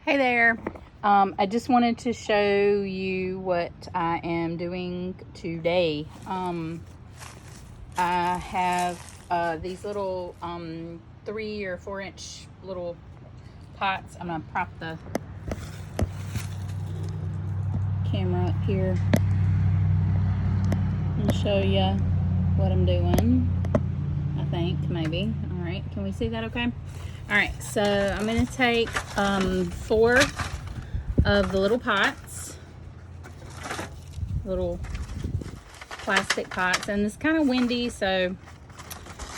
Hey there. I just wanted to show you what I am doing today. I have these little 3 or 4 inch little pots. I'm gonna prop the camera up here and show you what I'm doing. I think maybe. All right, can we see that okay? All right, so I'm going to take 4 of the little pots, little plastic pots, and it's kind of windy, so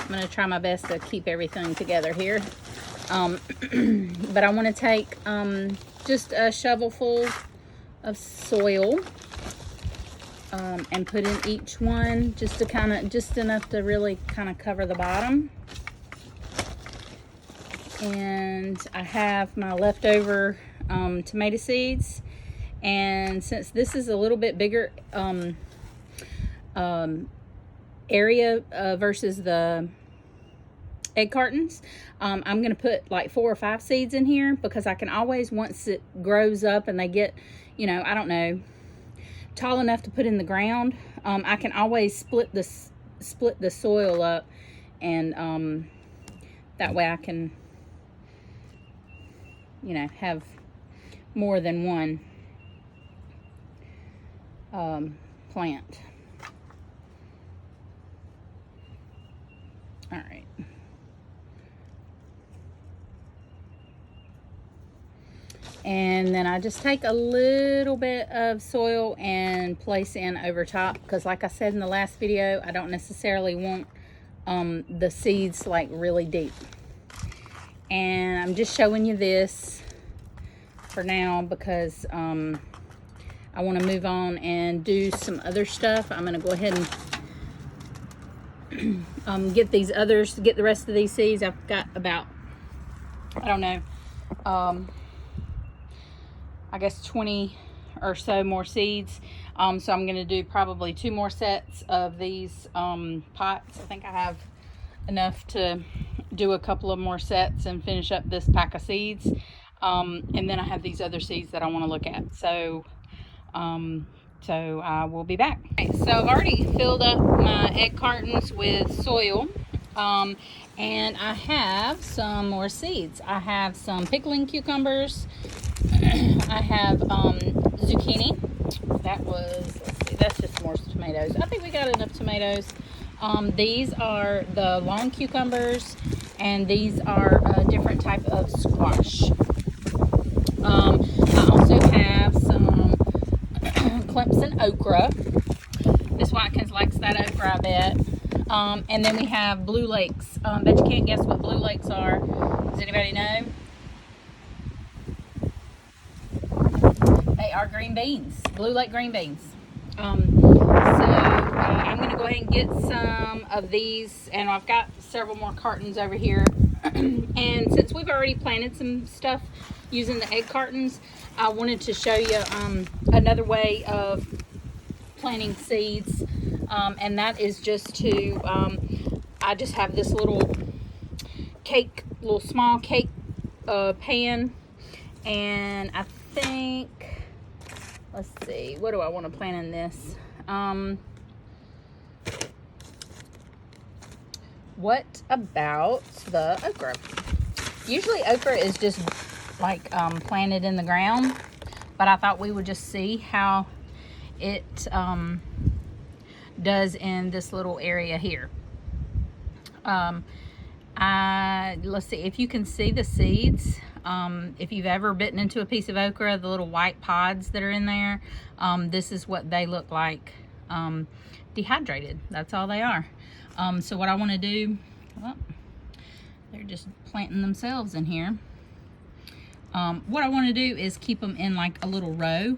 I'm going to try my best to keep everything together here. But I want to take just a shovelful of soil and put in each one just enough to really kind of cover the bottom. And I have my leftover tomato seeds, and since this is a little bit bigger area versus the egg cartons, I'm gonna put like 4 or 5 seeds in here, because I can always, once it grows up and they get, I don't know, tall enough to put in the ground, I can always split the soil up, and that way I can have more than one plant. All right. And then I just take a little bit of soil and place in over top, because like I said in the last video, I don't necessarily want the seeds like really deep. And I'm just showing you this for now because I want to move on and do some other stuff. I'm going to go ahead and get the rest of these seeds. I've got about, I don't know, I guess 20 or so more seeds. So I'm going to do probably 2 more sets of these pots. I think I have enough to do a couple of more sets and finish up this pack of seeds, and then I have these other seeds that I want to look at, so I will be back. Okay, so I've already filled up my egg cartons with soil, and I have some more seeds. I have some pickling cucumbers. I have zucchini. Let's see, that's just more tomatoes. I think we got enough tomatoes. These are the long cucumbers, and these are a different type of squash. I also have some Clemson okra. Miss Watkins likes that okra, I bet. And then we have blue lakes. Bet you can't guess what blue lakes are. Does anybody know? They are green beans, blue lake green beans. I'm going to go ahead and get some of these, and I've got several more cartons over here. And since we've already planted some stuff using the egg cartons, I wanted to show you another way of planting seeds, and that is just to, I just have this little small cake pan, and I think, let's see, what do I want to plant in this? What about the okra? Usually okra is just like planted in the ground, but I thought we would just see how it does in this little area here. Let's see if you can see the seeds. If you've ever bitten into a piece of okra, the little white pods that are in there, this is what they look like, dehydrated. That's all they are. So what I want to do, well, they're just planting themselves in here. What I want to do is keep them in like a little row,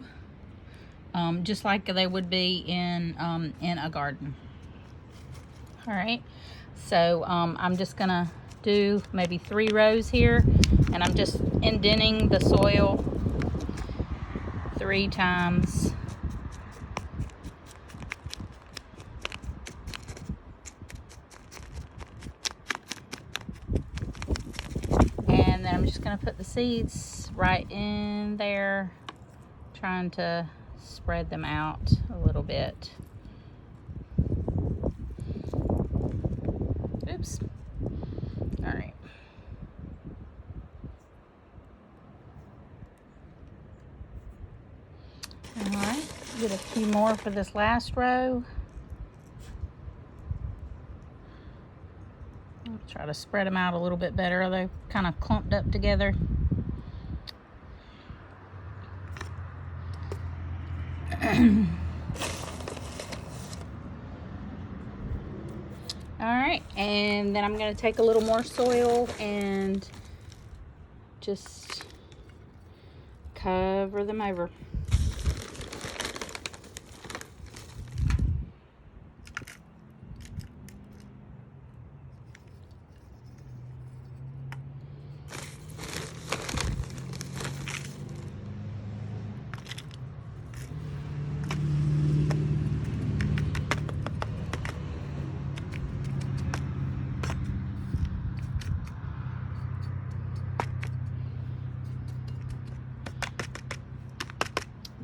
just like they would be in a garden. All right, so I'm just gonna do maybe 3 rows here, and I'm just indenting the soil 3 times. And then I'm just just gonna put the seeds right in there, trying to spread them out a little bit. Oops. All right. All right, get a few more for this last row. I'll try to spread them out a little bit better. They're kind of clumped up together. All right, and then I'm going to take a little more soil and just cover them over.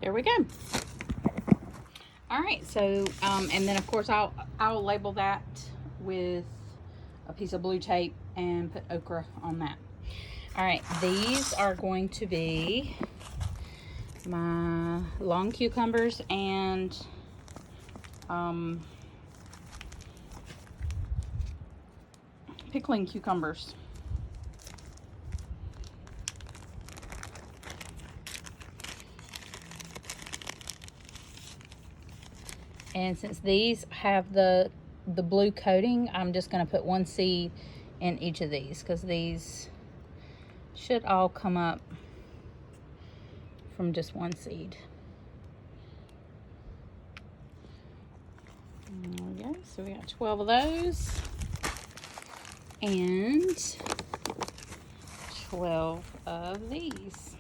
There we go. All right, so and then of course I'll label that with a piece of blue tape and put okra on that. All right, these are going to be my long cucumbers and pickling cucumbers. And since these have the blue coating, I'm just going to put one seed in each of these, because these should all come up from just one seed. There we go. So we got 12 of those and 12 of these.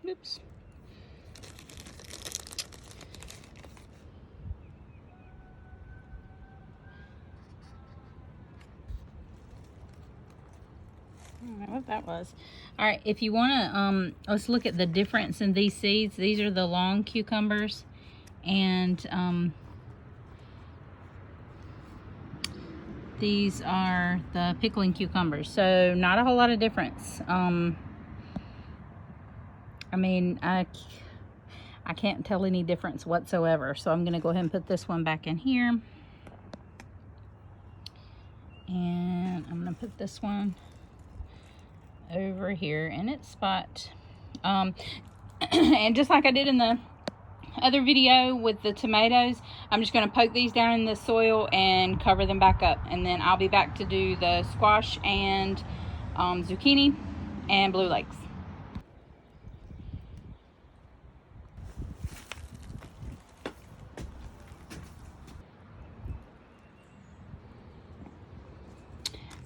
Oops. I don't know what that was. All right, if you want to, let's look at the difference in these seeds. These are the long cucumbers, and these are the pickling cucumbers. So not a whole lot of difference. I mean, I can't tell any difference whatsoever. So I'm going to go ahead and put this one back in here. And I'm going to put this one over here in its spot. And just like I did in the other video with the tomatoes, I'm just going to poke these down in the soil and cover them back up. And then I'll be back to do the squash and zucchini and blue legs.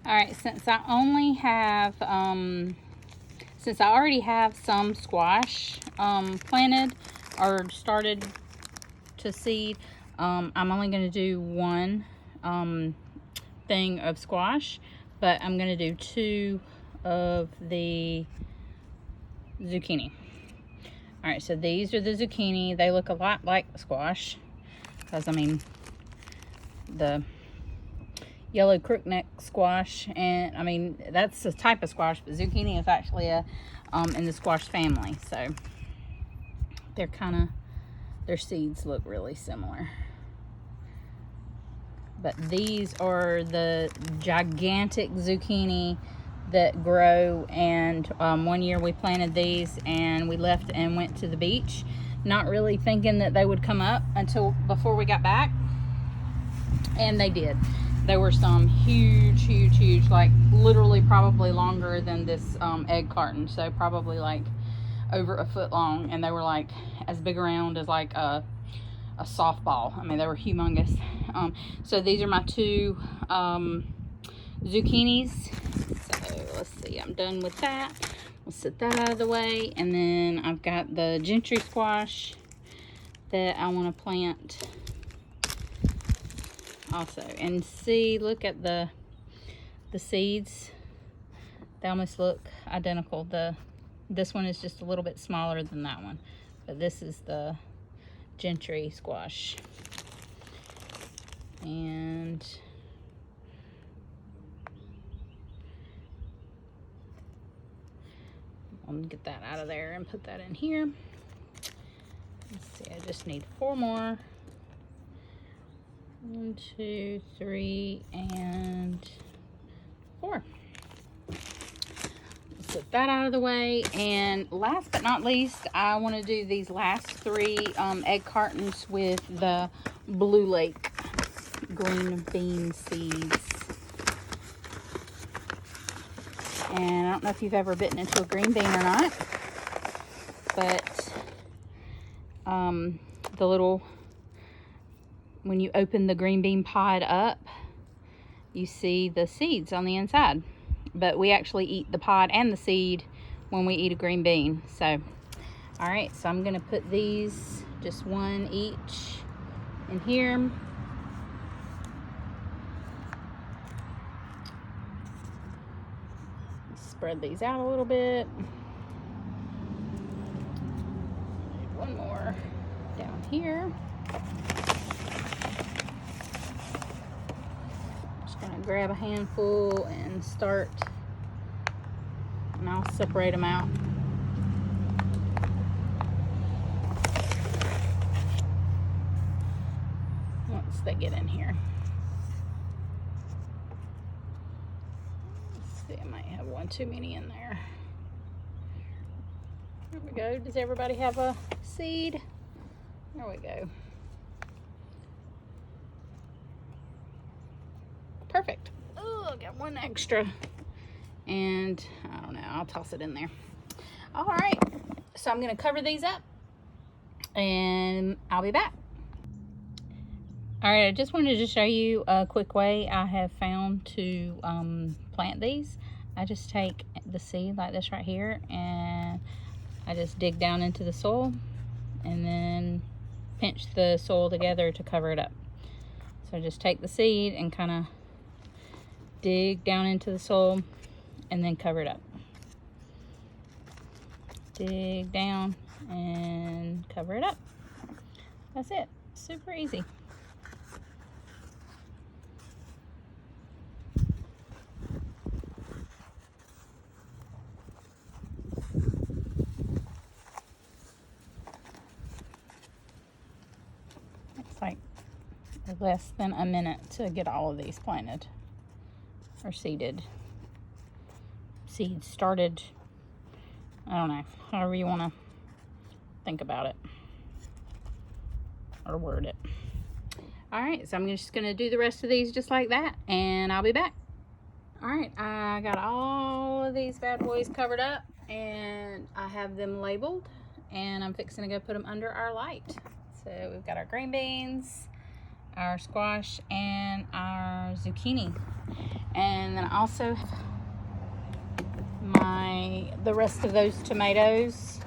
All right, since I already have some squash planted or started to seed, I'm only going to do one thing of squash, but I'm going to do 2 of the zucchini. All right, so these are the zucchini. They look a lot like squash, because I mean the yellow crookneck squash, and I mean that's a type of squash, but zucchini is actually a in the squash family. So their seeds look really similar. But these are the gigantic zucchini that grow, and one year we planted these and we left and went to the beach, not really thinking that they would come up until before we got back, and they did. There were some huge, like literally probably longer than this egg carton. So probably like over a foot long. And they were like as big around as like a softball. I mean, they were humongous. So these are my 2 zucchinis. So let's see, I'm done with that. we'll set that out of the way. And then I've got the gentry squash that I want to plant also. And see, look at the seeds. They almost look identical. This one is just a little bit smaller than that one, but this is the gentry squash. And I'm gonna get that out of there and put that in here. Let's see, I just need 4 more. 1, 2, 3, and 4. Put that out of the way. And last but not least, I want to do these last 3 egg cartons with the Blue Lake green bean seeds. And I don't know if you've ever bitten into a green bean or not, but the little, when you open the green bean pod up, you see the seeds on the inside. But we actually eat the pod and the seed when we eat a green bean. So, all right, so I'm gonna put these, just 1 each in here. Spread these out a little bit. 1 more down here. Just gonna grab a handful and start, and I'll separate them out. Once they get in here. Let's see, I might have 1 too many in there. There we go. Does everybody have a seed? There we go. Perfect. Oh, I got 1 extra. And I don't know, I'll toss it in there. All right, so I'm gonna cover these up and I'll be back. All right, I just wanted to show you a quick way I have found to plant these. I just take the seed like this right here and I just dig down into the soil and then pinch the soil together to cover it up. So just take the seed and kind of dig down into the soil and then cover it up. Dig down and cover it up. That's it. Super easy. It's like less than a minute to get all of these planted or seeded. Seeds started, I don't know, however you want to think about it or word it. All right, so I'm just going to do the rest of these just like that, and I'll be back. All right, I got all of these bad boys covered up, and I have them labeled, and I'm fixing to go put them under our light. So we've got our green beans, our squash, and our zucchini. And then I also have the rest of those tomatoes.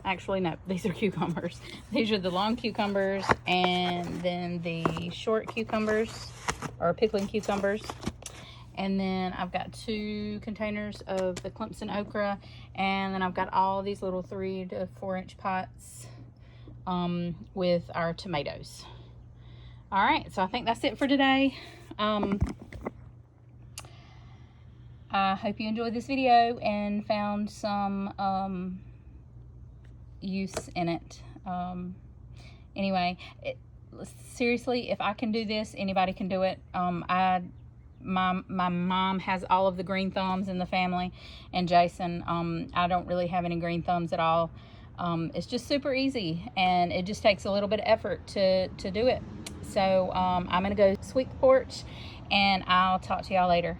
Actually, no, these are cucumbers. These are the long cucumbers, and then the short cucumbers, or pickling cucumbers. And then I've got 2 containers of the Clemson okra, and then I've got all these little 3 to 4 inch pots with our tomatoes. All right, so I think that's it for today. I hope you enjoyed this video and found some use in it. Anyway, seriously, if I can do this, anybody can do it. My mom has all of the green thumbs in the family, and Jason, I don't really have any green thumbs at all. It's just super easy, and it just takes a little bit of effort to do it. So I'm gonna go sweep the porch, and I'll talk to y'all later.